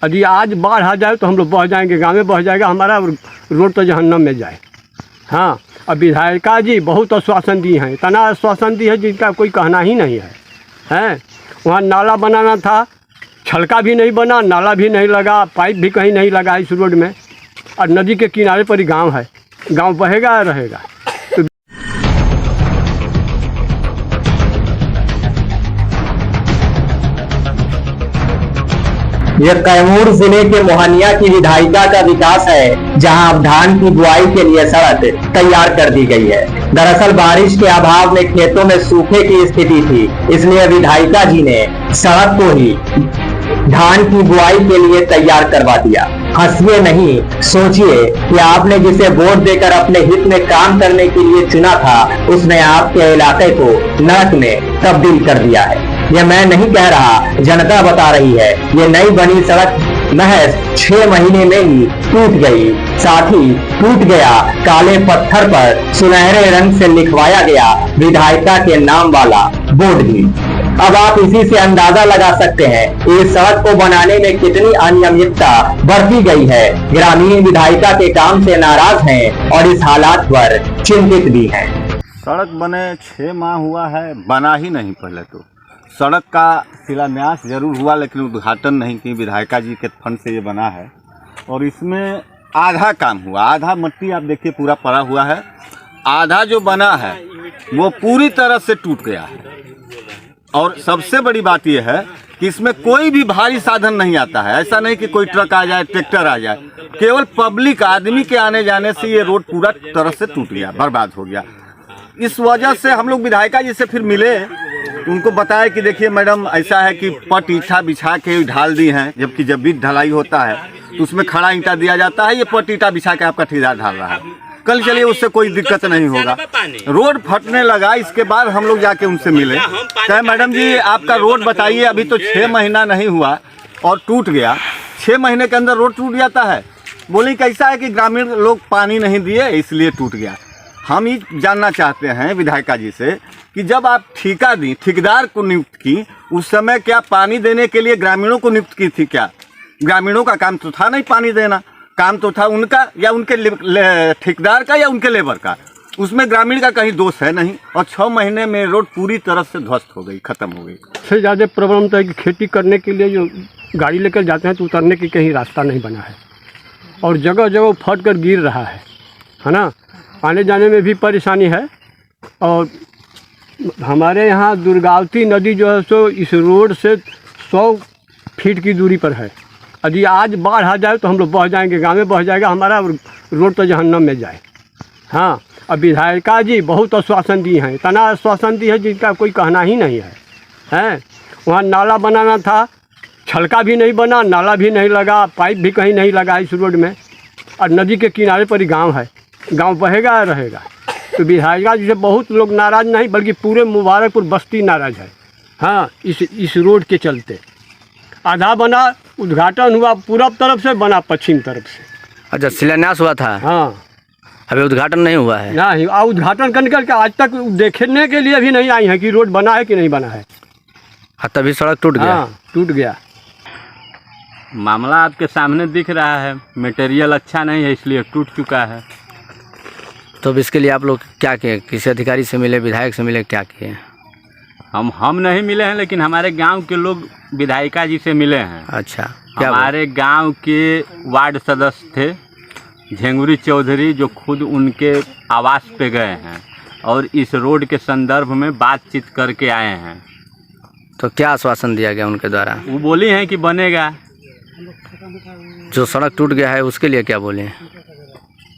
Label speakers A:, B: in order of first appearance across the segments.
A: यदि आज बाढ़ आ जाए तो हम लोग बह जाएंगे, गाँव में बह जाएगा, हमारा रोड तो जहन्नम में जाए। हाँ, अब विधायिका जी बहुत आश्वासन दी हैं, इतना आश्वासन दी है जिनका कोई कहना ही नहीं है। हैं, वहाँ नाला बनाना था, छलका भी नहीं बना, नाला भी नहीं लगा, पाइप भी कहीं नहीं लगा इस रोड में, और नदी के किनारे पर ही गाँव है, गाँव बहेगा रहेगा।
B: यह कैमूर जिले के मोहनिया की विधायिका का विकास है, जहां अब धान की बुआई के लिए सड़क तैयार कर दी गई है। दरअसल बारिश के अभाव में खेतों में सूखे की स्थिति थी, इसलिए विधायिका जी ने सड़क को ही धान की बुआई के लिए तैयार करवा दिया। हंसिए नहीं, सोचिए कि आपने जिसे वोट देकर अपने हित में काम करने के लिए चुना था, उसने आपके इलाके को नरक में तब्दील कर दिया है। यह मैं नहीं कह रहा, जनता बता रही है। ये नई बनी सड़क महज 6 महीने में ही टूट गई, साथ ही टूट गया काले पत्थर पर सुनहरे रंग से लिखवाया गया विधायिका के नाम वाला बोर्ड भी। अब आप इसी से अंदाजा लगा सकते हैं इस सड़क को बनाने में कितनी अनियमितता बरती गई है। ग्रामीण विधायिका के काम से नाराज हैं और इस हालात पर चिंतित भी हैं।
C: सड़क बने 6 माह हुआ है, बना ही नहीं। पहले तो सड़क का शिलान्यास जरूर हुआ, लेकिन उद्घाटन नहीं की। विधायिका जी के फंड से ये बना है और इसमें आधा काम हुआ, आधा मट्टी आप देखिए पूरा पड़ा हुआ है, आधा जो बना है वो पूरी तरह से टूट गया है। और सबसे बड़ी बात यह है कि इसमें कोई भी भारी साधन नहीं आता है। ऐसा नहीं कि कोई ट्रक आ जाए, ट्रैक्टर आ जाए, केवल पब्लिक आदमी के आने जाने से ये रोड पूरा तरह से टूट गया, बर्बाद हो गया। इस वजह से हम लोग विधायिका जी से फिर मिले, उनको बताया कि देखिए मैडम, ऐसा है कि पट ईंटा बिछा के ढाल दी हैं, जबकि जब भी ढलाई होता है तो उसमें खड़ा ईंटा दिया जाता है, ये पट ईंटा बिछा के आपका ठेकेदार ढाल रहा है। कल चलिए उससे कोई दिक्कत नहीं होगा। रोड फटने लगा, इसके बाद हम लोग जाके उनसे मिले, कहे मैडम जी आपका रोड बताइए, अभी तो 6 महीना नहीं हुआ और टूट गया। 6 महीने के अंदर रोड टूट जाता है। बोली कैसा है कि ग्रामीण लोग पानी नहीं दिए इसलिए टूट गया। हम ये जानना चाहते हैं विधायिका जी से कि जब आप ठेका दी, ठेकेदार को नियुक्त की, उस समय क्या पानी देने के लिए ग्रामीणों को नियुक्त की थी? क्या ग्रामीणों का काम तो था नहीं पानी देना, काम तो था उनका या उनके ठेकेदार का या उनके लेबर का। उसमें ग्रामीण का कहीं दोष है नहीं। और 6 महीने में रोड पूरी तरह से ध्वस्त हो गई, खत्म हो गई।
A: सबसे ज़्यादा प्रॉब्लम तो है कि खेती करने के लिए जो गाड़ी लेकर जाते हैं तो उतरने की कहीं रास्ता नहीं बना है और जगह जगह फट कर गिर रहा है ना। आने जाने में भी परेशानी है। और हमारे यहाँ दुर्गावती नदी जो है सो इस रोड से 100 फीट की दूरी पर है। यदि आज बाढ़ आ जाए तो हम लोग बह जाएंगे, गाँव में बह जाएगा, हमारा रोड तो जहन्नम में जाए। हाँ, अब विधायिका जी बहुत आश्वासन दी हैं, इतना आश्वासन दी है जिनका कोई कहना ही नहीं है। हैं, वहाँ नाला बनाना था, छलका भी नहीं बना, नाला भी नहीं लगा, पाइप भी कहीं नहीं लगा इस रोड में, और नदी के किनारे पर ही गाँव है, गाँव बहेगा रहेगा। तो विधायिका जी से बहुत लोग नाराज़ नहीं, बल्कि पूरे मुबारकपुर बस्ती नाराज़ है। हाँ, इस रोड के चलते आधा बना, उद्घाटन हुआ पूरब तरफ से, बना पश्चिम तरफ से।
D: अच्छा, शिलान्यास हुआ था?
A: हाँ,
D: अभी उद्घाटन नहीं हुआ है?
A: नहीं, उद्घाटन करके आज तक देखने के लिए भी नहीं आई है कि रोड बना है कि नहीं बना है।
D: तभी सड़क टूट गया?
A: हाँ, टूट गया।
E: मामला आपके सामने दिख रहा है, मटेरियल अच्छा नहीं है इसलिए टूट चुका है।
D: तो अब इसके लिए आप लोग क्या किए? किसी अधिकारी से मिले, विधायक से मिले, क्या किए?
E: हम नहीं मिले हैं, लेकिन हमारे गांव के लोग विधायिका जी से मिले हैं।
D: अच्छा, क्या
E: हमारे गांव के वार्ड सदस्य थे झेंगुरी चौधरी, जो खुद उनके आवास पे गए हैं और इस रोड के संदर्भ में बातचीत करके आए हैं।
D: तो क्या आश्वासन दिया गया उनके द्वारा?
E: वो बोली हैं कि बनेगा।
D: जो सड़क टूट गया है उसके लिए क्या बोले हैं?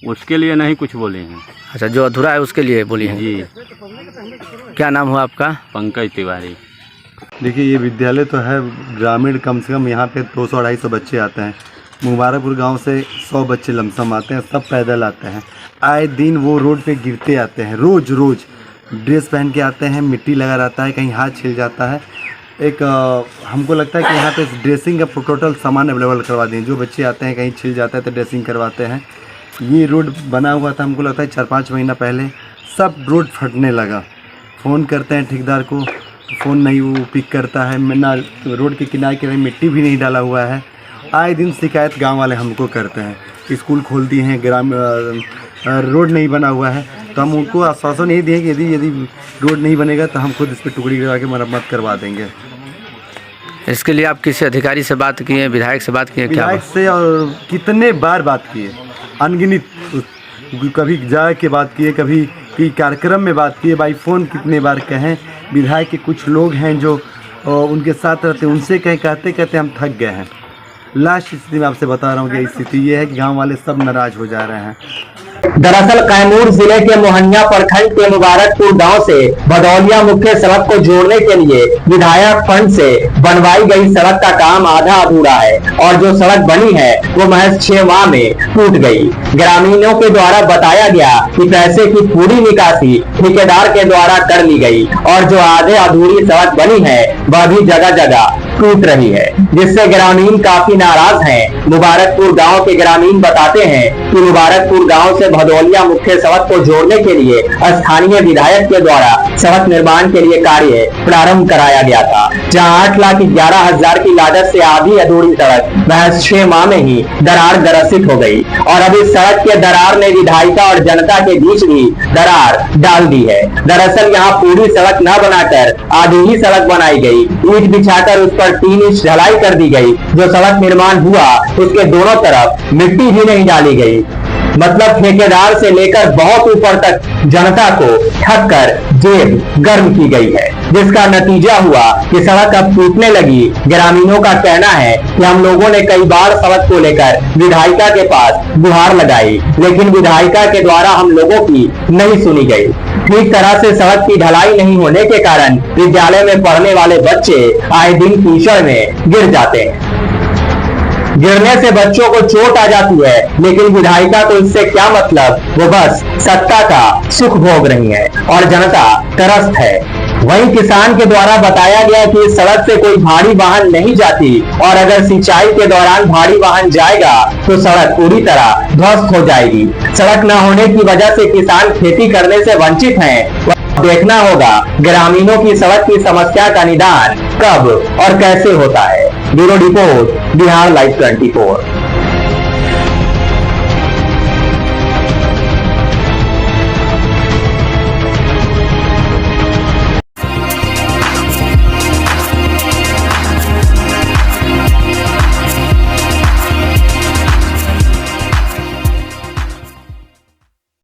E: उसके लिए नहीं कुछ बोले हैं।
D: अच्छा, जो अधूरा है उसके लिए बोली हैं?
E: जी।
D: क्या नाम हुआ आपका?
E: पंकज तिवारी।
C: देखिए, ये विद्यालय तो है ग्रामीण, कम से कम यहाँ पे 200-250 बच्चे आते हैं। मुबारकपुर गांव से 100 बच्चे लमसम आते हैं, सब पैदल आते हैं। आए दिन वो रोड पे गिरते आते हैं, रोज़ ड्रेस पहन के आते हैं, मिट्टी लगा रहता है, कहीं हाथ छिल जाता है। एक हमको लगता है कि यहाँ पे ड्रेसिंग का टोटल सामान अवेलेबल करवा दें। जो बच्चे आते हैं कहीं छिल जाता है तो ड्रेसिंग करवाते हैं। ये रोड बना हुआ था, हमको लगता है 4-5 महीना पहले, सब रोड फटने लगा। फ़ोन करते हैं ठेकेदार को, फ़ोन नहीं वो पिक करता है। ना रोड के किनारे मिट्टी भी नहीं डाला हुआ है
F: आए दिन शिकायत गांव वाले हमको करते हैं। स्कूल खोल दिए हैं, रोड नहीं बना हुआ है, तो हम उनको आश्वासन यही दिए कि यदि रोड नहीं बनेगा तो हम खुद इस पर टुकड़ी लगा के मरम्मत करवा देंगे।
D: इसके लिए आप किसी अधिकारी से बात किए, विधायक से बात किए? क्या
F: विधायक से और कितने बार बात किए, अनगिनत, कभी जा के बात किए, कभी कार्यक्रम में बात किए, बाई फ़ोन कितने बार कहें। विधायक के कुछ लोग हैं जो उनके साथ रहते, उनसे कहीं कहते हम थक गए हैं। लास्ट स्थिति में आपसे बता रहा हूँ कि स्थिति ये है कि गांव वाले सब नाराज हो जा रहे हैं।
B: दरअसल कैमूर जिले के मोहनिया प्रखंड के मुबारकपुर गांव से भदौलिया मुख्य सड़क को जोड़ने के लिए विधायक फंड से बनवाई गई सड़क का काम आधा अधूरा है और जो सड़क बनी है वो महज 6 माह में टूट गई। ग्रामीणों के द्वारा बताया गया कि पैसे की पूरी निकासी ठेकेदार के द्वारा कर ली गई और जो आधे अधूरी सड़क बनी है वह भी जगह जगह टूट रही है, जिससे ग्रामीण काफी नाराज हैं। मुबारकपुर गांव के ग्रामीण बताते हैं कि मुबारकपुर गांव से भदौलिया मुख्य सड़क को जोड़ने के लिए स्थानीय विधायक के द्वारा सड़क निर्माण के लिए कार्य प्रारंभ कराया गया था, जहां 8,11,000 की लागत से आधी अधूरी सड़क महज 6 माह में ही दरार ग्रसित हो गई और अब इस सड़क के दरार ने विधायिका और जनता के बीच भी दरार डाल दी है। दरअसल यहाँ पूरी सड़क न बनाकर आधी ही सड़क बनाई गई, ईंट बिछाकर उस पर 3 इंच ढलाई कर दी गई। जो सड़क निर्माण हुआ उसके दोनों तरफ मिट्टी भी नहीं डाली गई, मतलब ठेकेदार से लेकर बहुत ऊपर तक जनता को ठग कर जेब गर्म की गई है, जिसका नतीजा हुआ कि सड़क अब टूटने लगी। ग्रामीणों का कहना है कि हम लोगों ने कई बार सड़क को लेकर विधायिका के पास गुहार लगाई, लेकिन विधायिका के द्वारा हम लोगों की नहीं सुनी गई। ठीक तरह से सड़क की ढलाई नहीं होने के कारण विद्यालय में पढ़ने वाले बच्चे आए दिन कीचड़ में गिर जाते हैं। गिरने से बच्चों को चोट आ जाती है, लेकिन विधायिका को इससे क्या मतलब, वो बस सत्ता का सुख भोग रही है और जनता त्रस्त है। वहीं किसान के द्वारा बताया गया कि इस सड़क से कोई भारी वाहन नहीं जाती और अगर सिंचाई के दौरान भारी वाहन जाएगा तो सड़क पूरी तरह ध्वस्त हो जाएगी। सड़क न होने की वजह से किसान खेती करने से वंचित हैं। देखना होगा ग्रामीणों की सड़क की समस्या का निदान कब और कैसे होता है। Bureau report, Bihar live 24।